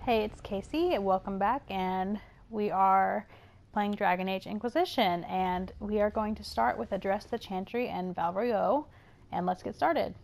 Hey, it's Casey. Welcome back, and we are playing Dragon Age Inquisition, and we are going to start with Address the Chantry and Val Royeaux, and let's get started.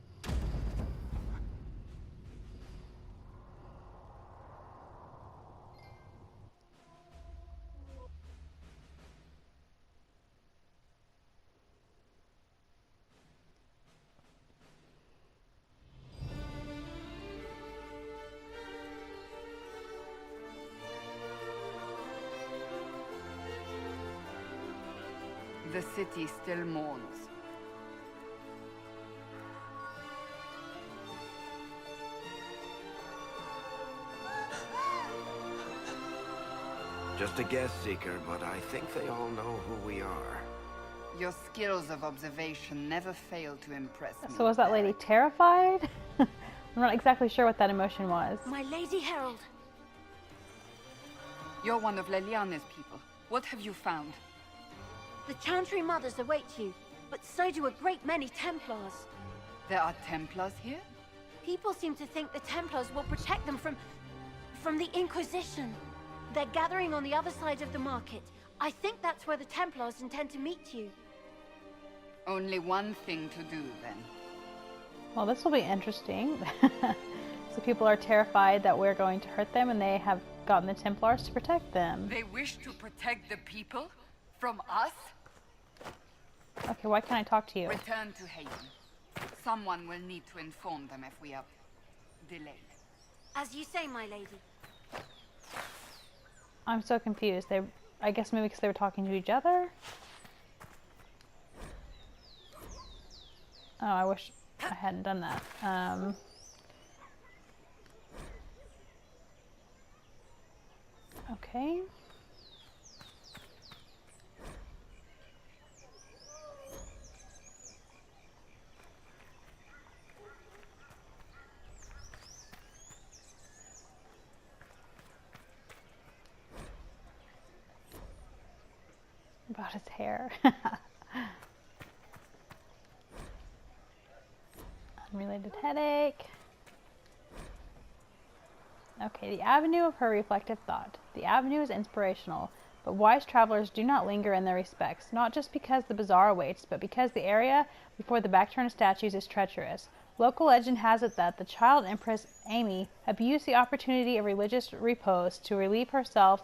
The city still mourns. Just a guess, Seeker, but I think they all know who we are. Your skills of observation never fail to impress me. So was that lady terrified? I'm not exactly sure what that emotion was. My Lady Herald. You're one of Leliane's people. What have you found? The Chantry mothers await you, but so do a great many Templars. There are Templars here? People seem to think the Templars will protect them from the Inquisition. They're gathering on the other side of the market. I think that's where the Templars intend to meet you. Only one thing to do, then. Well, this will be interesting. So people are terrified that we're going to hurt them, and they have gotten the Templars to protect them. They wish to protect the people? From us? Okay, why can't I talk to you? Return to Haven. Someone will need to inform them if we are delayed. As you say, my lady. I'm so confused. I guess maybe because they were talking to each other? Oh, I wish I hadn't done that. Okay. About his hair. Unrelated headache. Okay, the avenue of her reflective thought. The avenue is inspirational, but wise travelers do not linger in their respects, not just because the bazaar awaits, but because the area before the backturn of statues is treacherous. Local legend has it that the child empress Amy abused the opportunity of religious repose to relieve herself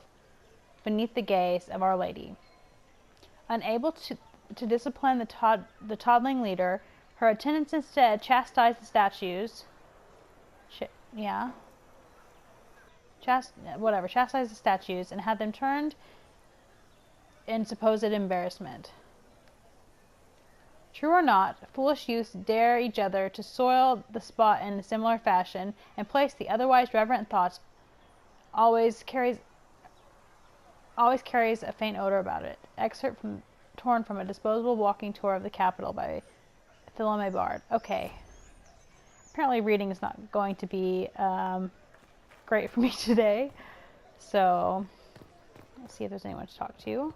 beneath the gaze of Our Lady. Unable to discipline the toddling leader, her attendants instead chastised the statues. Chastised the statues and had them turned in supposed embarrassment. True or not, foolish youths dare each other to soil the spot in a similar fashion, and place the otherwise reverent thoughts always carries a faint odor about it. Excerpt torn from a disposable walking tour of the capital by Philome Bard. Okay. Apparently reading is not going to be great for me today. So, let's see if there's anyone to talk to.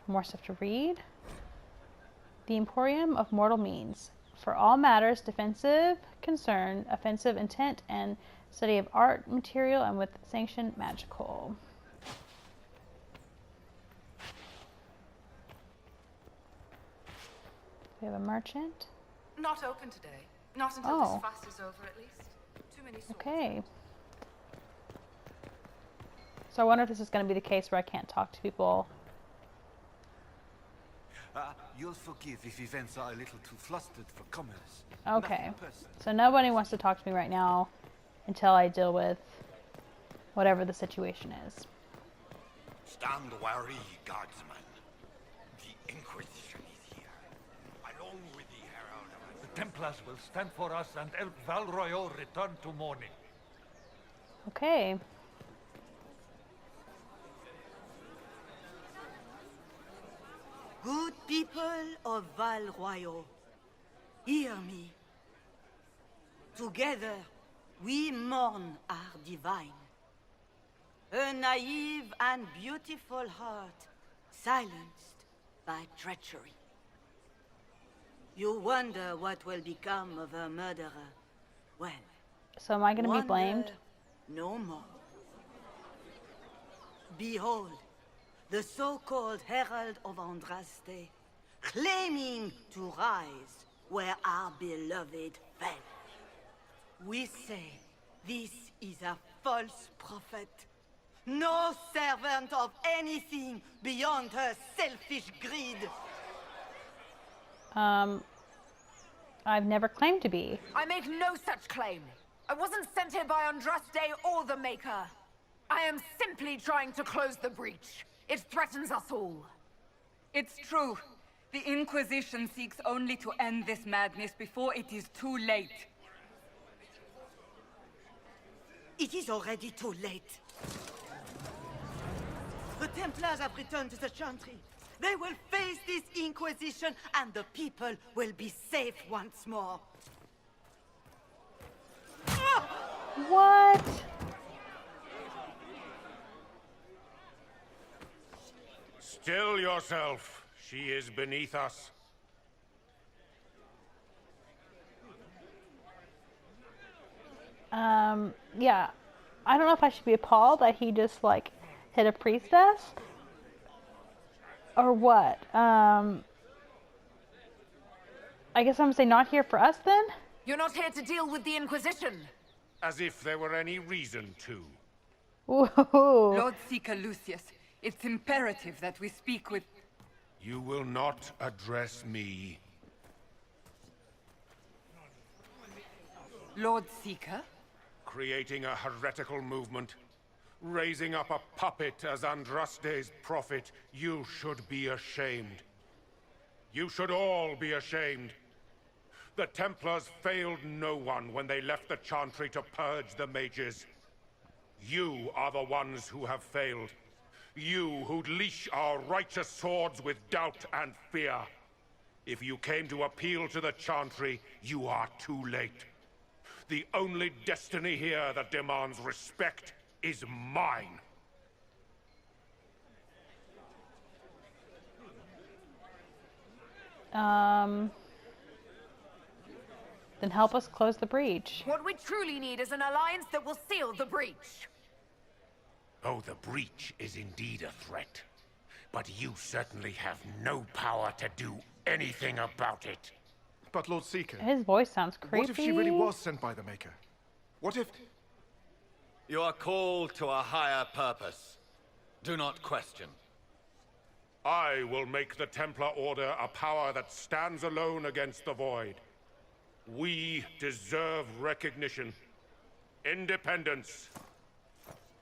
More stuff to read. The Emporium of Mortal Means. For all matters defensive concern, offensive intent, and study of art, material, and with sanction magical. We have a merchant. Not open today. Not until this fast is over, at least. Too many swords. Okay. So I wonder if this is going to be the case where I can't talk to people. You'll forgive if events are a little too flustered for commerce. Okay. So nobody wants to talk to me right now until I deal with whatever the situation is. Stand wary, guardsman. The Inquisition is here, along with the Herald. The Templars will stand for us and help Val Royeaux return to mourning. Okay. Good people of Val Royeaux, hear me. Together, we mourn our divine. A naive and beautiful heart, silenced by treachery. You wonder what will become of a murderer. Well, So am I going to be blamed? no more. Behold, the so-called Herald of Andraste, claiming to rise where our beloved fell. We say this is a false prophet. No servant of anything beyond her selfish greed. I've never claimed to be. I make no such claim. I wasn't sent here by Andraste or the Maker. I am simply trying to close the breach. It threatens us all. It's true. The Inquisition seeks only to end this madness before it is too late. It is already too late. The Templars have returned to the Chantry. They will face this Inquisition, and the people will be safe once more. What? Still yourself. She is beneath us. Yeah. I don't know if I should be appalled that he just, like, hit a priestess. Or what? I guess I'm gonna say not here for us then? You're not here to deal with the Inquisition. As if there were any reason to. Whoa. Lord Seeker Lucius, it's imperative that we speak with... You will not address me. Lord Seeker? Creating a heretical movement. Raising up a puppet as Andraste's prophet. You should be ashamed. You should all be ashamed. The Templars failed no one when they left the Chantry to purge the mages. You are the ones who have failed. You who'd leash our righteous swords with doubt and fear. If you came to appeal to the Chantry, you are too late. The only destiny here that demands respect is mine. Then help us close the breach. What we truly need is an alliance that will seal the breach. Oh, the breach is indeed a threat. But you certainly have no power to do anything about it. But Lord Seeker... His voice sounds creepy. What if she really was sent by the Maker? What if... You are called to a higher purpose. Do not question. I will make the Templar Order a power that stands alone against the Void. We deserve recognition. Independence.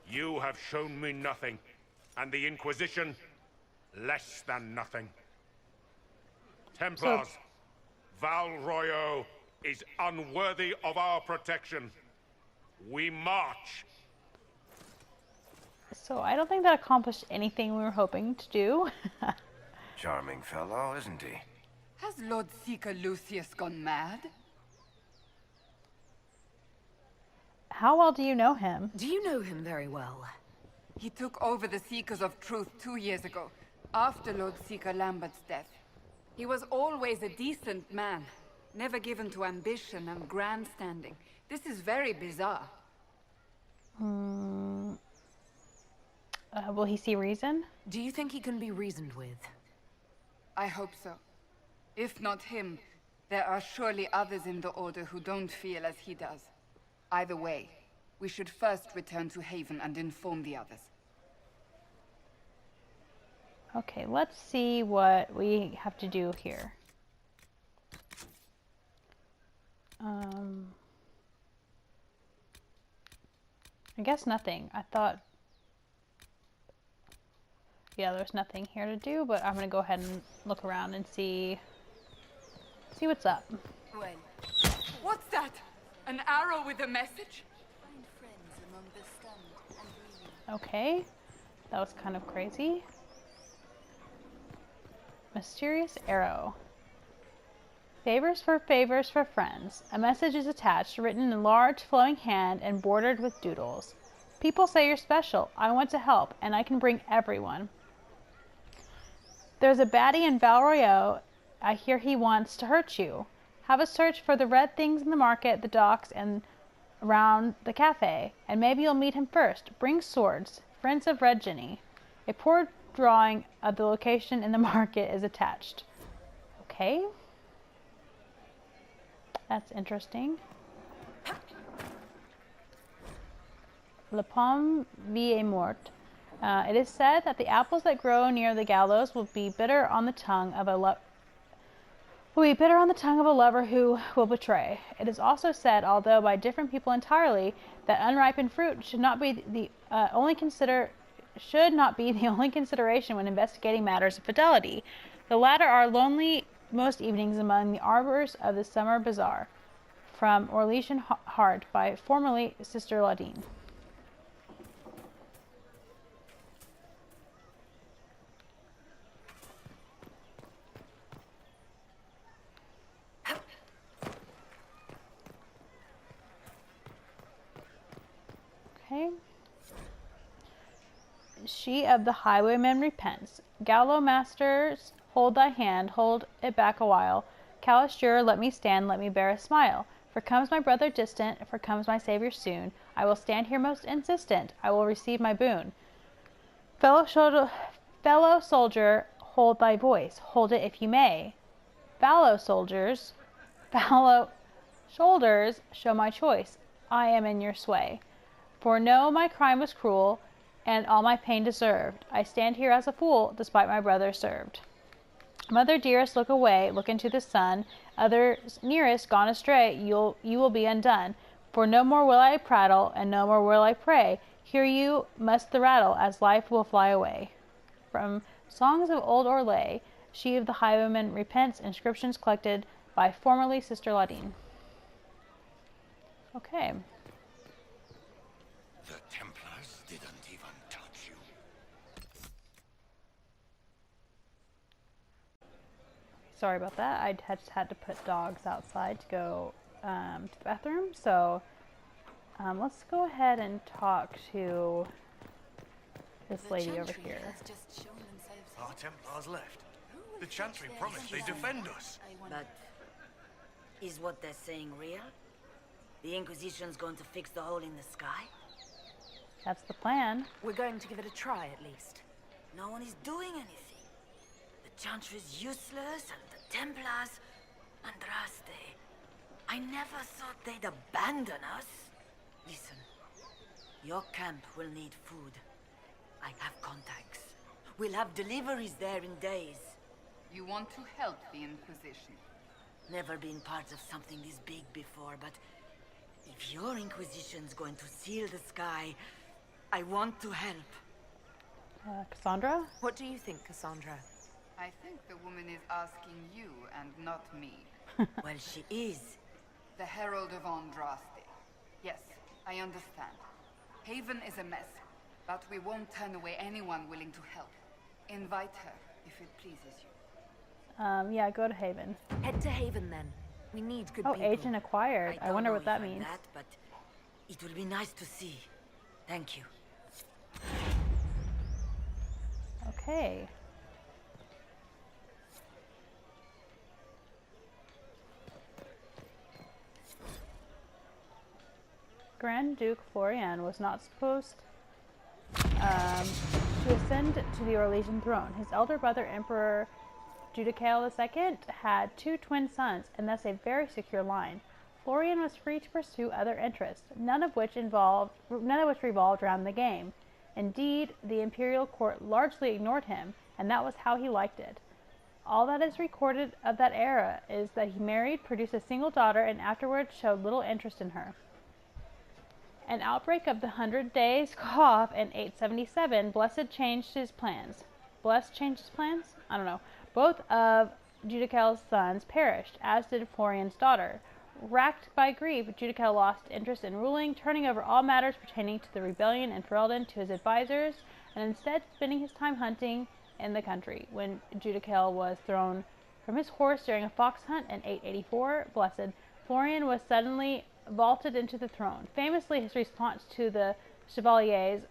You have shown me nothing, and the Inquisition, less than nothing. Templars, Val Royeaux is unworthy of our protection. We march. So I don't think that accomplished anything we were hoping to do. Charming fellow, isn't he? Has Lord Seeker Lucius gone mad? How well do you know him? Do you know him very well? He took over the Seekers of Truth 2 years ago, after Lord Seeker Lambert's death. He was always a decent man, never given to ambition and grandstanding. This is very bizarre. Will he see reason? Do you think he can be reasoned with? I hope so. If not him, there are surely others in the Order who don't feel as he does. Either way, we should first return to Haven and inform the others. Okay, let's see what we have to do here. I guess nothing. I thought... Yeah, there's nothing here to do, but I'm gonna go ahead and look around and see what's up. Well, what's that? An arrow with a message? Find friends among the stunned and grieving. Okay, that was kind of crazy. Mysterious arrow. Favors for friends. A message is attached, written in a large flowing hand and bordered with doodles. People say you're special. I want to help, and I can bring everyone. There's a baddie in Val Royeaux. I hear he wants to hurt you. Have a search for the red things in the market, the docks, and around the cafe, and maybe you'll meet him first. Bring swords. Prince of Red Ginny. A poor drawing of the location in the market is attached. Okay. That's interesting. La Pomme Vie Morte. It is said that the apples that grow near the gallows will be bitter on the tongue of a lover who will betray. It is also said, although by different people entirely, that unripened fruit should not be the only consideration when investigating matters of fidelity. The latter are lonely most evenings among the arbors of the summer bazaar. From Orlesian Heart by formerly Sister Ladine. Okay. She of the highwayman repents. Gallow masters, hold thy hand, hold it back a while. Callous juror, let me stand, let me bear a smile. For comes my brother distant, for comes my Savior soon. I will stand here most insistent, I will receive my boon. Fellow soldier, hold thy voice, hold it if you may. Fallow shoulders, show my choice, I am in your sway. For know my crime was cruel, and all my pain deserved. I stand here as a fool, despite my brother served. Mother dearest, look away, look into the sun. Others nearest, gone astray, you will be undone. For no more will I prattle, and no more will I pray. Hear you must the rattle, as life will fly away. From Songs of Old Orlais, She of the Highwayman repents, inscriptions collected by formerly Sister Ladine. Okay. The Templars didn't even touch you. Sorry about that. I just had to put dogs outside to go to the bathroom. So let's go ahead and talk to this lady over here. Our Templars left. The Chantry promised they'd defend us. But is what they're saying real? The Inquisition's going to fix the hole in the sky? That's the plan. We're going to give it a try, at least. No one is doing anything. The Chantry's useless, and the Templars... Andraste. I never thought they'd abandon us. Listen. Your camp will need food. I have contacts. We'll have deliveries there in days. You want to help the Inquisition? Never been part of something this big before, but... if your Inquisition's going to seal the sky, I want to help. Cassandra? What do you think, Cassandra? I think the woman is asking you and not me. Well, she is. The Herald of Andraste. Yes, I understand. Haven is a mess, but we won't turn away anyone willing to help. Invite her, if it pleases you. Yeah, go to Haven. Head to Haven, then. We need good people. Oh, agent acquired. I wonder what that means. But it will be nice to see. Thank you. Okay. Grand Duke Florian was not supposed to ascend to the Orlesian throne. His elder brother, Emperor Judicael II, had 2 twin sons, and thus a very secure line. Florian was free to pursue other interests, none of which revolved around the game. Indeed, the imperial court largely ignored him, and that was how he liked it. All that is recorded of that era is that he married, produced a single daughter, and afterwards showed little interest in her. An outbreak of the 100 Days cough in 877, Blessed changed his plans. Blessed changed his plans? I don't know. Both of Judicael's sons perished, as did Florian's daughter. Racked by grief, Judicael lost interest in ruling, turning over all matters pertaining to the rebellion in Ferelden to his advisors, and instead spending his time hunting in the country. When Judicael was thrown from his horse during a fox hunt in 884, Blessed, Florian was suddenly vaulted into the throne. Famously, his response to the Chevaliers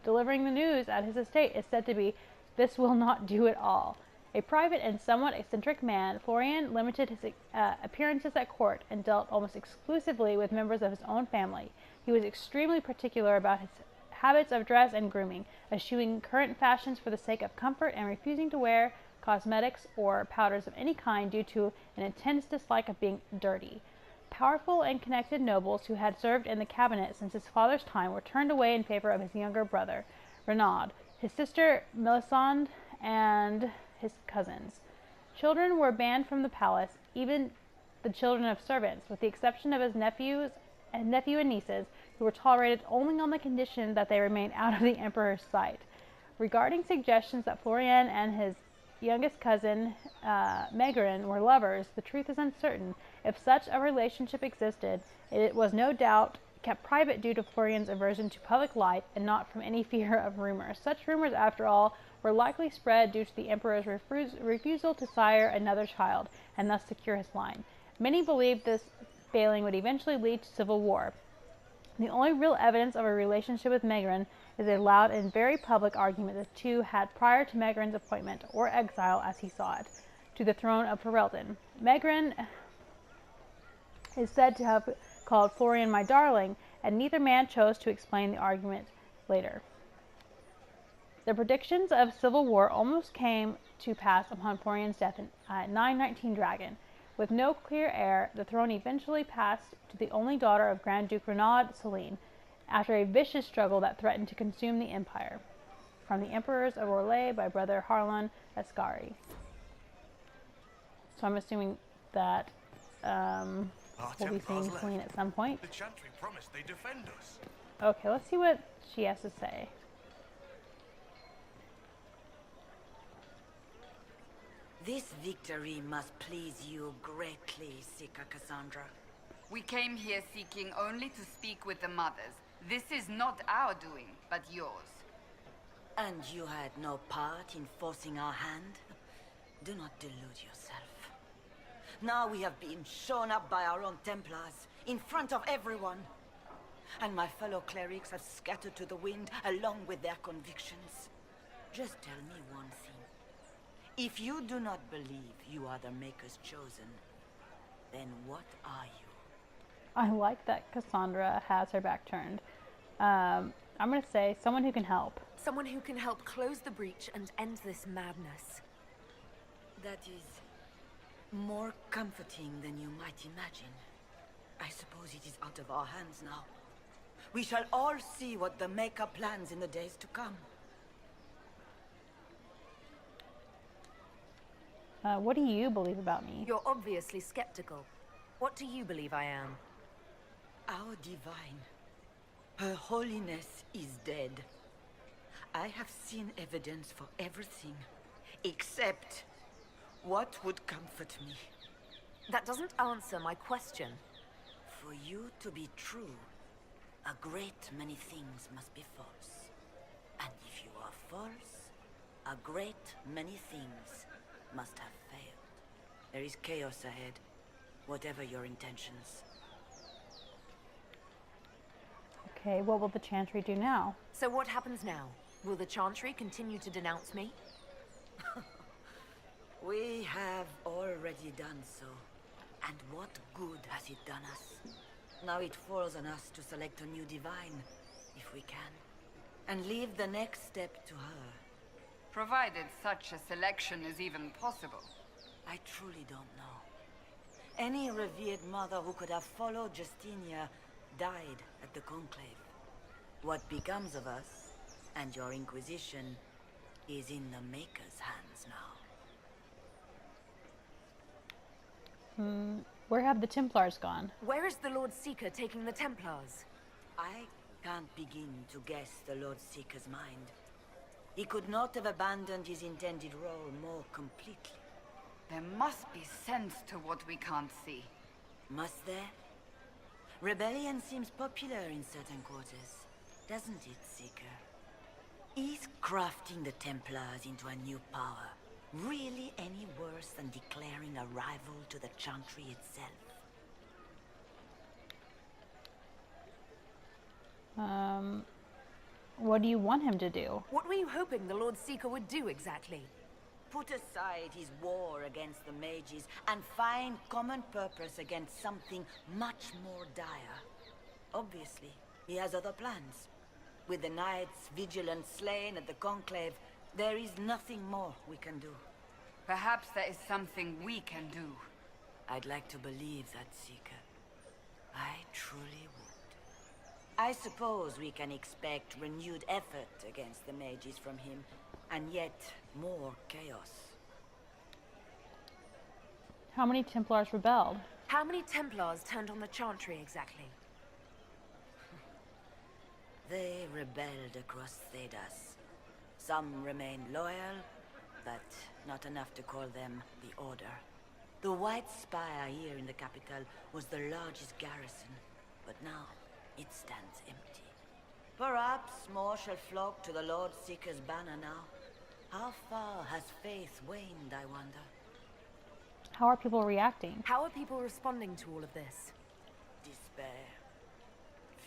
delivering the news at his estate is said to be, "This will not do at all." A private and somewhat eccentric man, Florian limited his appearances at court and dealt almost exclusively with members of his own family. He was extremely particular about habits of dress and grooming, eschewing current fashions for the sake of comfort and refusing to wear cosmetics or powders of any kind due to an intense dislike of being dirty. Powerful and connected nobles who had served in the cabinet since his father's time were turned away in favor of his younger brother, Renaud, his sister Melisande, and his cousins. Children were banned from the palace, even the children of servants, with the exception of his nephew and nieces, who were tolerated only on the condition that they remained out of the emperor's sight. Regarding suggestions that Florian and his youngest cousin, Megrin, were lovers, the truth is uncertain. If such a relationship existed, it was no doubt kept private due to Florian's aversion to public light and not from any fear of rumors. Such rumors, after all, were likely spread due to the emperor's refusal to sire another child and thus secure his line. Many believed this failing would eventually lead to civil war. The only real evidence of a relationship with Megrin is a loud and very public argument the two had prior to Megrin's appointment, or exile as he saw it, to the throne of Ferelden. Megrin is said to have called Florian my darling, and neither man chose to explain the argument later. The predictions of civil war almost came to pass upon Florian's death at 919 Dragon. With no clear heir, the throne eventually passed to the only daughter of Grand Duke Renaud, Celine, after a vicious struggle that threatened to consume the empire. From the Emperors of Orlais by brother Harlan Ascari. So I'm assuming that we'll be seeing Celine at some point. The Chantry promised they defend us. Okay, let's see what she has to say. This victory must please you greatly, Seeker Cassandra. We came here seeking only to speak with the mothers. This is not our doing, but yours. And you had no part in forcing our hand? Do not delude yourself. Now we have been shown up by our own Templars, in front of everyone. And my fellow clerics have scattered to the wind along with their convictions. Just tell me one thing. If you do not believe you are the Maker's chosen, then what are you? I like that Cassandra has her back turned. I'm going to say someone who can help. Someone who can help close the breach and end this madness. That is more comforting than you might imagine. I suppose it is out of our hands now. We shall all see what the Maker plans in the days to come. What do you believe about me? You're obviously skeptical. What do you believe I am? Our divine. Her holiness is dead. I have seen evidence for everything, except what would comfort me. That doesn't answer my question. For you to be true, a great many things must be false. And if you are false, a great many things must have failed. There is chaos ahead, whatever your intentions. Okay, what will the Chantry do now? So what happens now? Will the Chantry continue to denounce me? We have already done so. And what good has it done us? Now it falls on us to select a new divine, if we can. And leave the next step to her. Provided such a selection is even possible. I truly don't know. Any revered mother who could have followed Justinia died at the Conclave. What becomes of us, and your Inquisition, is in the Maker's hands now. Where have the Templars gone? Where is the Lord Seeker taking the Templars? I can't begin to guess the Lord Seeker's mind. He could not have abandoned his intended role more completely. There must be sense to what we can't see. Must there? Rebellion seems popular in certain quarters, doesn't it, Seeker? Is crafting the Templars into a new power really any worse than declaring a rival to the Chantry itself? What do you want him to do? What were you hoping the Lord Seeker would do exactly? Put aside his war against the mages and find common purpose against something much more dire. Obviously, he has other plans. With the Knights vigilant slain at the Conclave, there is nothing more we can do. Perhaps there is something we can do. I'd like to believe that, Seeker. I truly would. I suppose we can expect renewed effort against the mages from him, and yet more chaos. How many Templars rebelled? How many Templars turned on the Chantry exactly? They rebelled across Thedas. Some remained loyal, but not enough to call them the Order. The White Spire here in the capital was the largest garrison, but now it stands empty. Perhaps more shall flock to the Lord Seeker's banner now. How far has faith waned, I wonder? How are people reacting? How are people responding to all of this? Despair.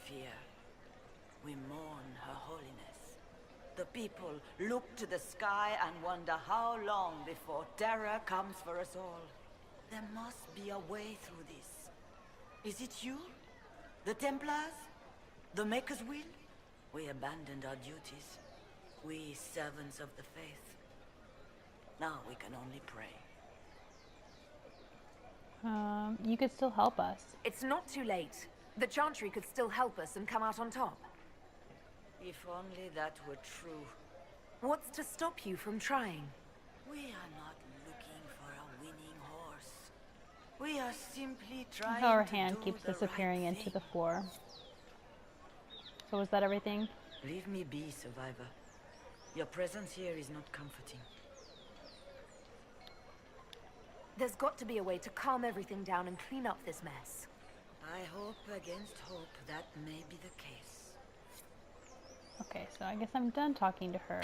Fear. We mourn Her Holiness. The people look to the sky and wonder how long before terror comes for us all. There must be a way through this. Is it you? The Templars? The Maker's Will? We abandoned our duties. We servants of the faith. Now we can only pray. You could still help us. It's not too late. The Chantry could still help us and come out on top. If only that were true. What's to stop you from trying? We are not looking for a winning horse. We are simply trying How her to hand do keeps the disappearing right into thing. the floor. So was that everything? Leave me be, survivor. Your presence here is not comforting. There's got to be a way to calm everything down and clean up this mess. I hope against hope that may be the case. Okay, so I guess I'm done talking to her.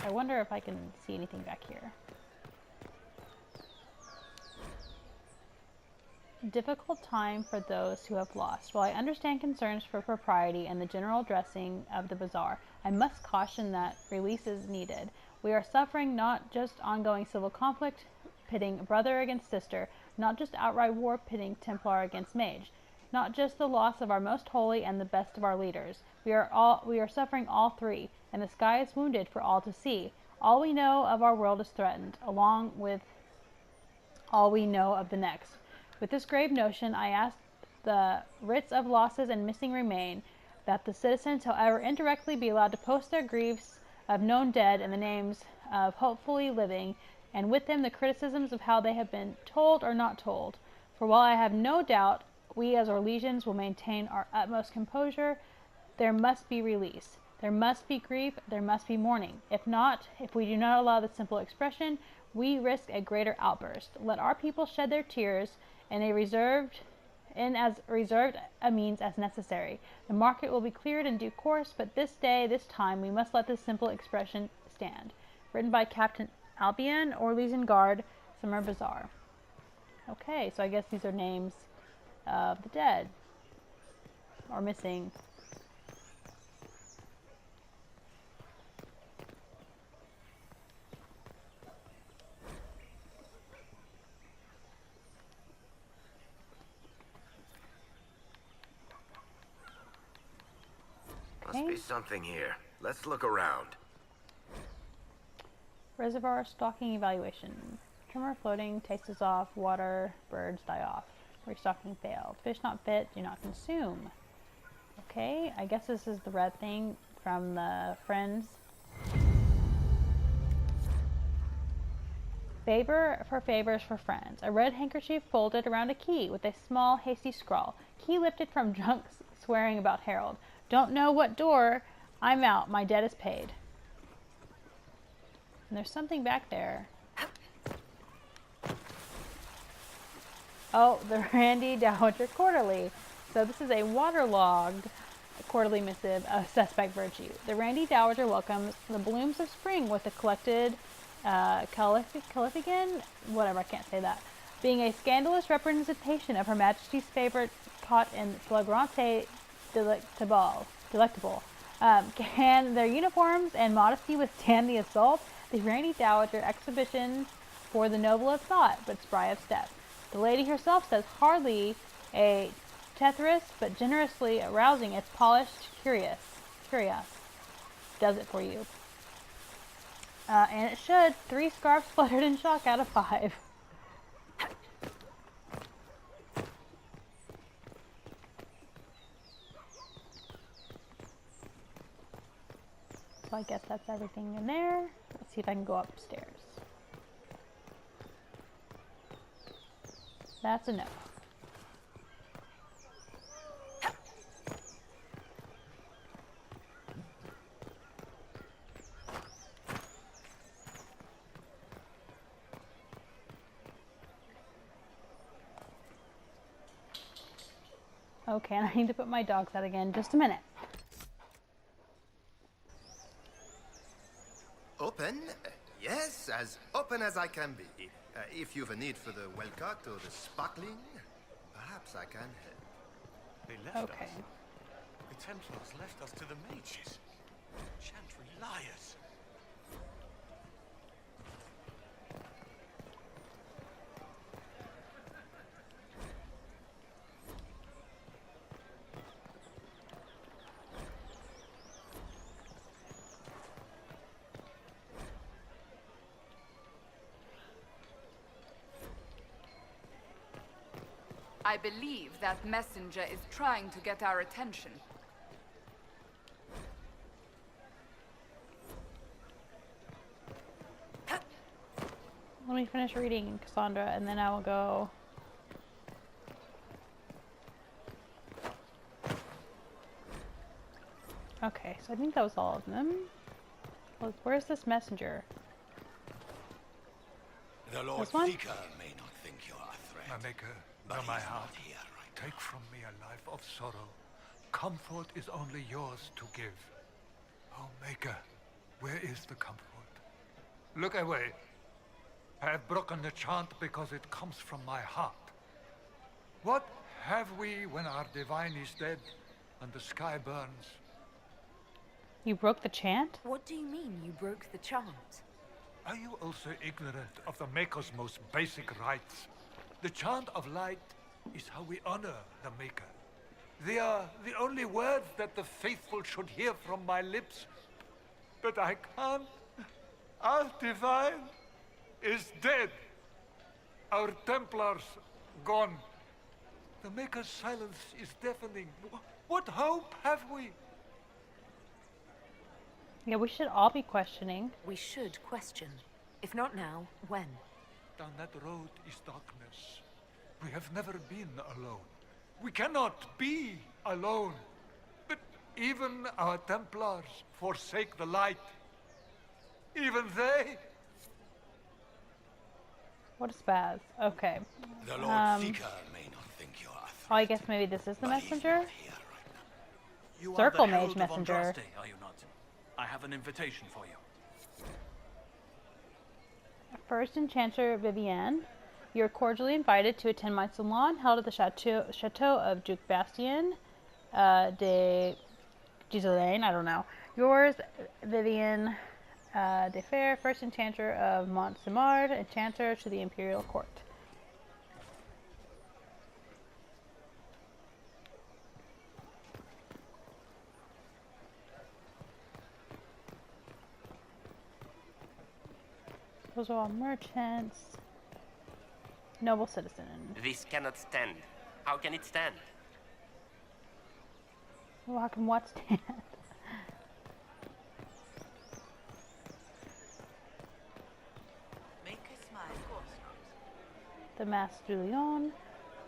I wonder if I can see anything back here. Difficult time for those who have lost. While I understand concerns for propriety and the general dressing of the bazaar, I must caution that release is needed. We are suffering not just ongoing civil conflict, pitting brother against sister, not just outright war pitting Templar against mage, not just the loss of our most holy and the best of our leaders. We are suffering all three, and the sky is wounded for all to see. All we know of our world is threatened, along with all we know of the next. With this grave notion, I ask the writs of losses and missing remain, that the citizens, however indirectly, be allowed to post their griefs of known dead in the names of hopefully living, and with them the criticisms of how they have been told or not told. For while I have no doubt we as Orlesians will maintain our utmost composure, there must be release. There must be grief, there must be mourning. If not, if we do not allow the simple expression, we risk a greater outburst. Let our people shed their tears in as reserved a means as necessary. The market will be cleared in due course, but this day, this time, we must let this simple expression stand. Written by Captain Albion, Orlesian Guard, Summer Bazaar. Okay, so I guess these are names of the dead or missing. Must be something here. Let's look around. Reservoir stocking evaluation. Trimmer floating, taste is off, water, birds die off. Restocking failed. Fish not fit, do not consume. Okay, I guess this is the red thing from the Friends. Favor for favors for friends. A red handkerchief folded around a key with a small, hasty scrawl. Key lifted from drunk swearing about Harold. Don't know what door. I'm out. My debt is paid. And there's something back there. Oh, the Randy Dowager Quarterly. So this is a waterlogged quarterly missive of suspect virtue. The Randy Dowager welcomes the blooms of spring with a collected Califigan, whatever, I can't say that, being a scandalous representation of Her Majesty's favorite caught in flagrante delectable. Can their uniforms and modesty withstand the assault? The Randy Dowager exhibition for the noble of thought, but spry of step. The lady herself says hardly a tetherist, but generously arousing its polished curious. does it for you. And it should. 3 scarves fluttered in shock out of 5. So I guess that's everything in there. Let's see if I can go upstairs. That's a no. Okay, and I need to put my dogs out again. Just a minute. Open? Yes, as open as I can be. If you've a need for the well-cut or the sparkling, perhaps I can help. They left us. The Templars left us to the mages. Chantry liars. I believe that messenger is trying to get our attention. Let me finish reading Cassandra and then I will go. Okay, so I think that was all of them. Where's this messenger? The Lord Seeker may not think you are a threat. My maker, by my heart, take from me a life of sorrow. Comfort is only yours to give. Oh, maker, where is the comfort? Look away. I have broken the chant because it comes from my heart. What have we when our divine is dead and the sky burns? You broke the chant? What do you mean you broke the chant? Are you also ignorant of the Maker's most basic rites? The chant of light is how we honor the Maker. They are the only words that the faithful should hear from my lips. But I can't. Our divine is dead. Our Templars gone. The Maker's silence is deafening. What hope have we? Yeah, we should all be questioning. We should question. If not now, when? Down that road is darkness. We have never been alone. We cannot be alone. But even our Templars forsake the light. Even they. What a spaz. Okay. The Lord Seeker may not think you are a threat. Oh, I guess maybe this is the messenger? You Circle are the mage Herald of messenger. Andraste, are you not? I have an invitation for you. First Enchanter Vivienne, you are cordially invited to attend my salon held at the chateau of Duke Bastien de Giselaine, I don't know. Yours, Vivienne de Fer, First Enchanter of Montsemard, Enchanter to the Imperial Court. Those are all merchants. Noble citizen. This cannot stand. How can it stand? Well, how can what stand? Make a smile. The Master du Lion.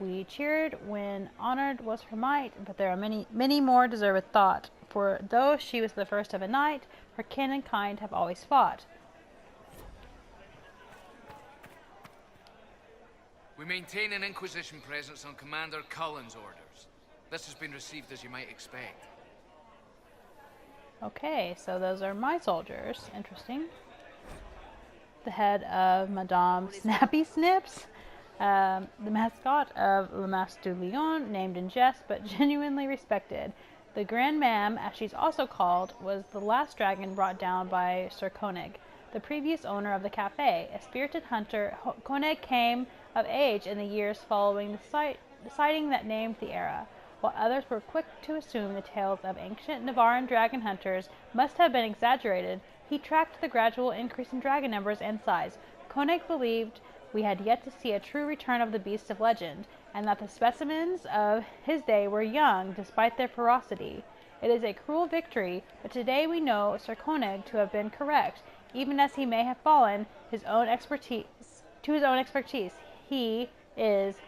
We cheered when honored was her might, but there are many more deserved thought. For though she was the first of a knight, her kin and kind have always fought. We maintain an Inquisition presence on Commander Cullen's orders. This has been received as you might expect. Okay, so those are my soldiers. Interesting. The head of Madame Snappy Snips. The mascot of Le Master du Lion, named in jest but genuinely respected. The Grand Mam, as she's also called, was the last dragon brought down by Sir Koenig, the previous owner of the cafe. A spirited hunter, Koenig came of age in the years following the sighting that named the era. while others were quick to assume the tales of ancient Navarran dragon hunters must have been exaggerated, he tracked the gradual increase in dragon numbers and size. Koenig believed we had yet to see a true return of the beasts of legend, and that the specimens of his day were young despite their ferocity. It is a cruel victory, but today we know Sir Koenig to have been correct, even as he may have fallen to his own expertise. He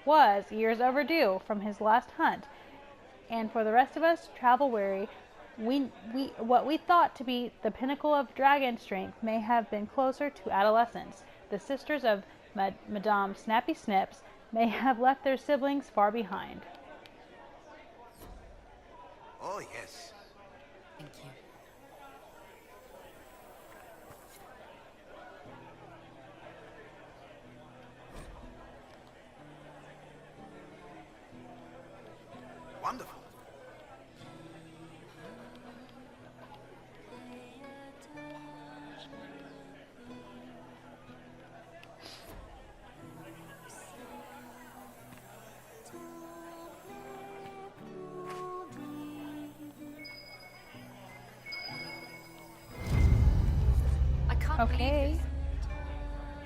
was years overdue from his last hunt, and for the rest of us, travel weary, what we thought to be the pinnacle of dragon strength may have been closer to adolescence. The sisters of Madame Snappy Snips may have left their siblings far behind. Oh, yes. Thank you. Wonderful. Okay.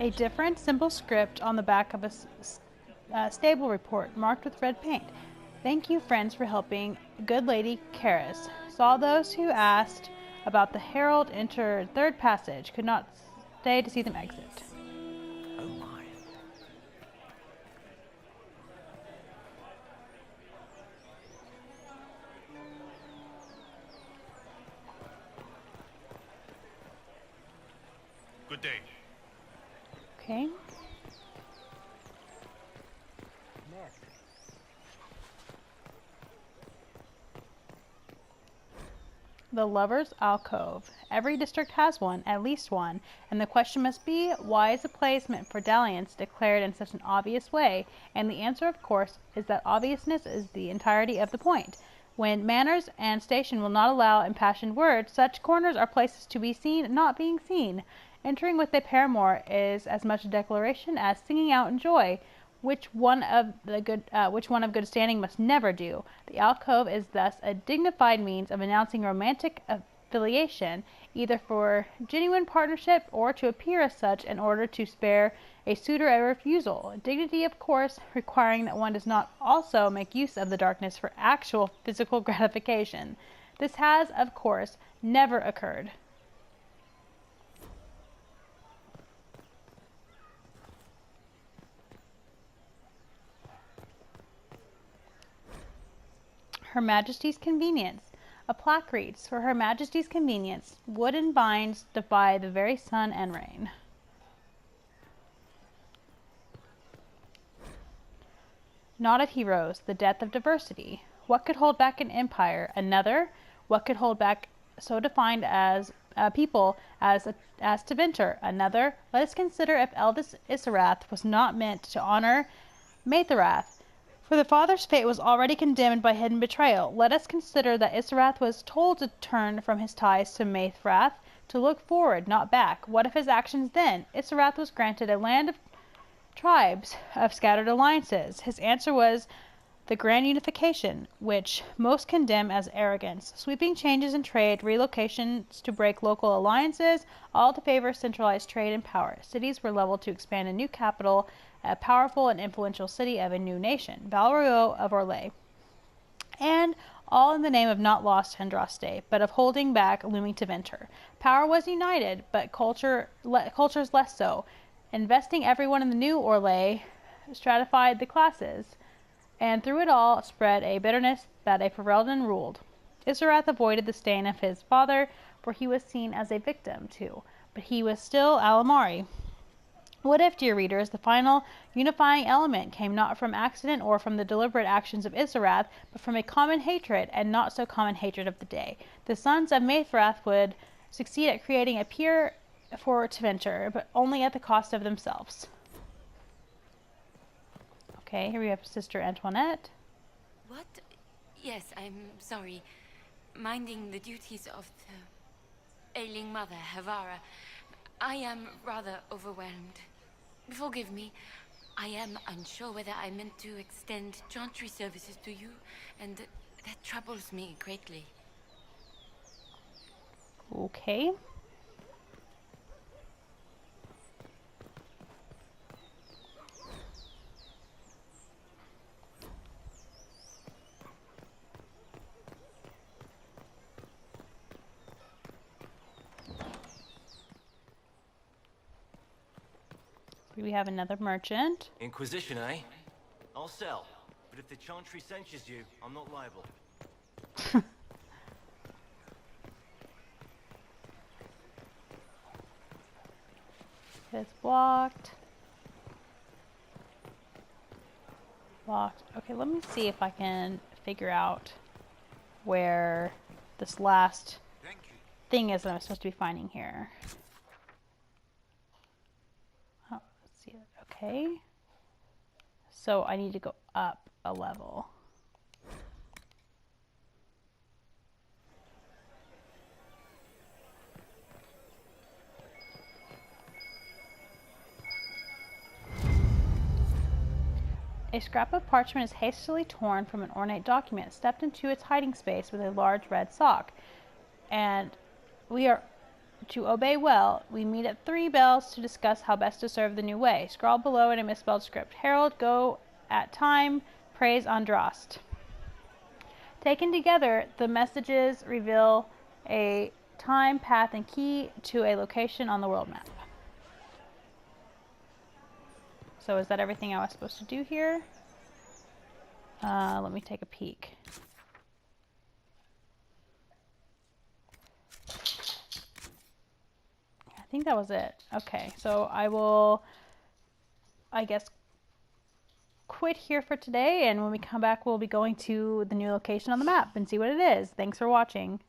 A different, simple script on the back of a stable report marked with red paint. Thank you, friends, for helping good Lady Karis. Saw those who asked about the herald enter third passage. Could not stay to see them exit. Oh my. Good day. Okay. The Lover's Alcove. Every district has one, at least one, and the question must be, why is a place meant for dalliance declared in such an obvious way? And the answer, of course, is that obviousness is the entirety of the point. When manners and station will not allow impassioned words, such corners are places to be seen, not being seen. Entering with a paramour is as much a declaration as singing out in joy, which one of good standing must never do. The alcove is thus a dignified means of announcing romantic affiliation, either for genuine partnership or to appear as such in order to spare a suitor a refusal. Dignity, of course, requiring that one does not also make use of the darkness for actual physical gratification. This has, of course, never occurred. Her Majesty's convenience. A plaque reads, for Her Majesty's convenience, wooden binds defy the very sun and rain. Not of heroes, the death of diversity. What could hold back an empire? Another? What could hold back so defined as a people as Tevinter? Another? Let us consider if eldest Isarath was not meant to honor Maetherath. For the father's fate was already condemned by hidden betrayal. Let us consider that Isarath was told to turn from his ties to Maetherath, to look forward, not back. What of his actions then? Isarath was granted a land of tribes, of scattered alliances. His answer was the grand unification, which most condemn as arrogance. Sweeping changes in trade, relocations to break local alliances, all to favor centralized trade and power. Cities were leveled to expand a new capital, a powerful and influential city of a new nation, Val Royeaux of Orlais. And all in the name of not lost Andraste, but of holding back looming Tevinter. Power was united, but culture's less so. Investing everyone in the new Orlais stratified the classes, and through it all spread a bitterness that a Ferelden ruled. Isarath avoided the stain of his father, for he was seen as a victim too, but he was still Alamari. What if, dear readers, the final unifying element came not from accident or from the deliberate actions of Isarath, but from a common hatred, and not so common hatred of the day? The sons of Maetherath would succeed at creating a peer for Tevinter, but only at the cost of themselves. Okay, here we have Sister Antoinette. What? Yes, I'm sorry. Minding the duties of the ailing mother, Havara. I am rather overwhelmed. Forgive me. I am unsure whether I meant to extend Chantry services to you, and that troubles me greatly. Okay. We have another merchant. Inquisition, eh? I'll sell. But if the Chantry censures you, I'm not liable. It's blocked. Blocked. Okay, let me see if I can figure out where this last thing is that I'm supposed to be finding here. Oh, let's see. Okay. So I need to go up a level. A scrap of parchment is hastily torn from an ornate document, stepped into its hiding space with a large red sock. And we are to obey well. We meet at 3 bells to discuss how best to serve the new way. Scrawled below in a misspelled script. Herald, go at time, praise Andraste. Taken together, the messages reveal a time, path, and key to a location on the world map. So is that everything I was supposed to do here? Let me take a peek. I think that was it. Okay, so I will, I guess, quit here for today, and when we come back, we'll be going to the new location on the map and see what it is. Thanks for watching.